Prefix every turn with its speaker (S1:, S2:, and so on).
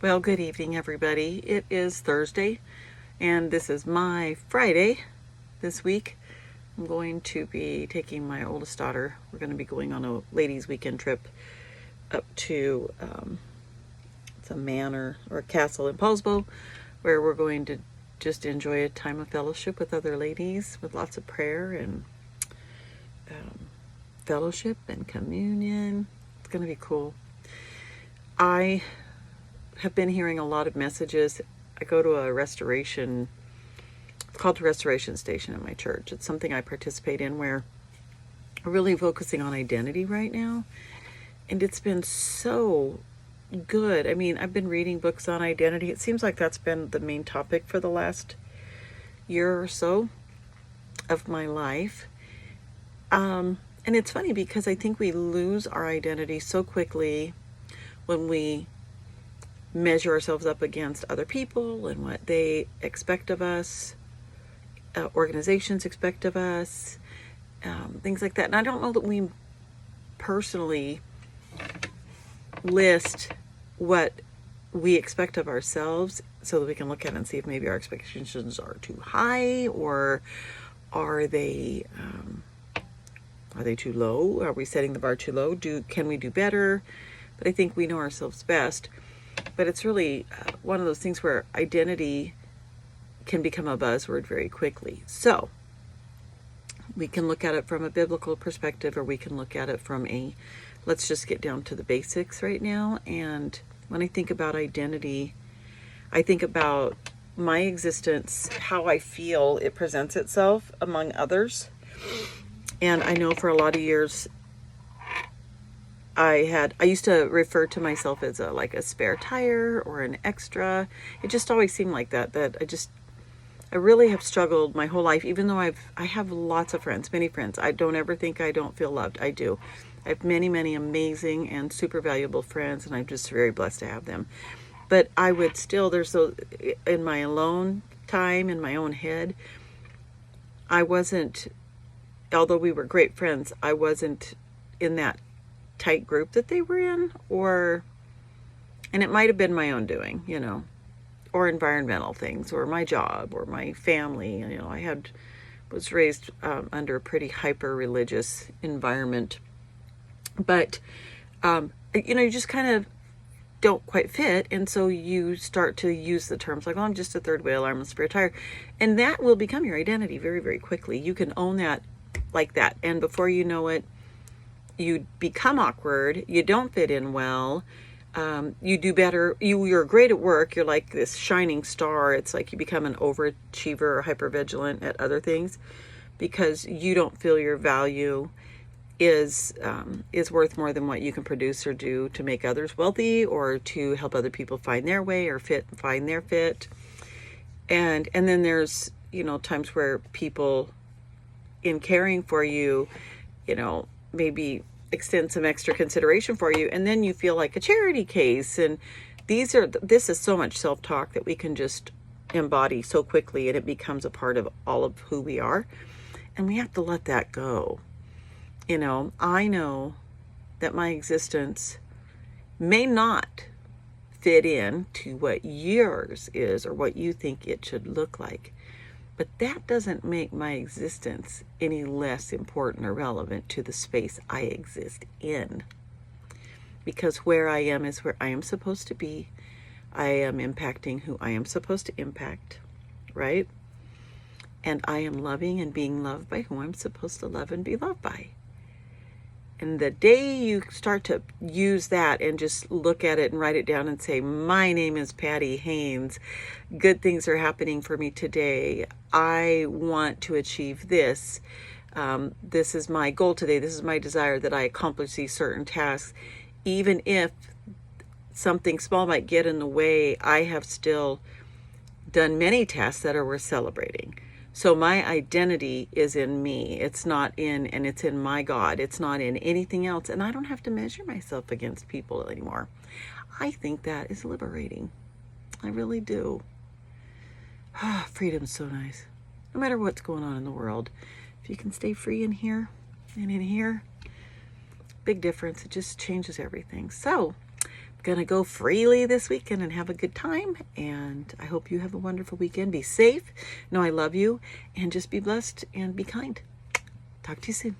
S1: Well, good evening, everybody. It is Thursday, and this is my Friday this week. I'm going to be taking my oldest daughter. We're going to be going on a ladies' weekend trip up to it's a manor or a castle in Paulsbo, where we're going to just enjoy a time of fellowship with other ladies, with lots of prayer and fellowship and communion. It's going to be cool. I have been hearing a lot of messages. I go to a restoration, it's called the Restoration Station at my church. It's something I participate in where we're really focusing on identity right now. And it's been so good. I mean, I've been reading books on identity. It seems like that's been the main topic for the last year or so of my life. And it's funny because I think we lose our identity so quickly when we measure ourselves up against other people and what they expect of us, organizations expect of us, things like that. And I don't know that we personally list what we expect of ourselves so that we can look at it and see if maybe our expectations are too high, or are they too low? Are we setting the bar too low? Can we do better? But I think we know ourselves best. But it's really one of those things where identity can become a buzzword very quickly. So we can look at it from a biblical perspective, or we can look at it from let's just get down to the basics right now. And when I think about identity, I think about my existence, how I feel it presents itself among others. And I know for a lot of years, I used to refer to myself as like a spare tire or an extra. It just always seemed like that I really have struggled my whole life, even though I have lots of friends, many friends. I don't ever think I don't feel loved. I do. I have many, many amazing and super valuable friends, and I'm just very blessed to have them. But I would still, in my alone time, in my own head, I wasn't, although we were great friends, I wasn't in that tight group that they were in, and it might have been my own doing, or environmental things, or my job, or my family. I was raised under a pretty hyper religious environment, but you just kind of don't quite fit, and so you start to use the terms like, "Oh, I'm just a third wheel, I'm a spare tire," and that will become your identity very, very quickly. You can own that like that, and before you know it, you become awkward, you don't fit in well, you do better, you're great at work, you're like this shining star. It's like you become an overachiever or hypervigilant at other things because you don't feel your value is worth more than what you can produce or do to make others wealthy, or to help other people find their way or find their fit. And then there's times where people, in caring for you, maybe extend some extra consideration for you, and then you feel like a charity case. And this is so much self-talk that we can just embody so quickly, and it becomes a part of all of who we are, and we have to let that go. I know that my existence may not fit in to what yours is or what you think it should look like. But that doesn't make my existence any less important or relevant to the space I exist in. Because where I am is where I am supposed to be. I am impacting who I am supposed to impact, right? And I am loving and being loved by who I'm supposed to love and be loved by. And the day you start to use that and just look at it and write it down and say, my name is Patty Haynes. Good things are happening for me today. I want to achieve this. This is my goal today. This is my desire, that I accomplish these certain tasks. Even if something small might get in the way, I have still done many tasks that are worth celebrating. So my identity is in me. It's in my God. It's not in anything else. And I don't have to measure myself against people anymore. I think that is liberating. I really do. Freedom's so nice. No matter what's going on in the world, if you can stay free in here and in here, big difference. It just changes everything. So gonna go freely this weekend and have a good time. And I hope you have a wonderful weekend. Be safe. Know I love you, and just be blessed and be kind. Talk to you soon.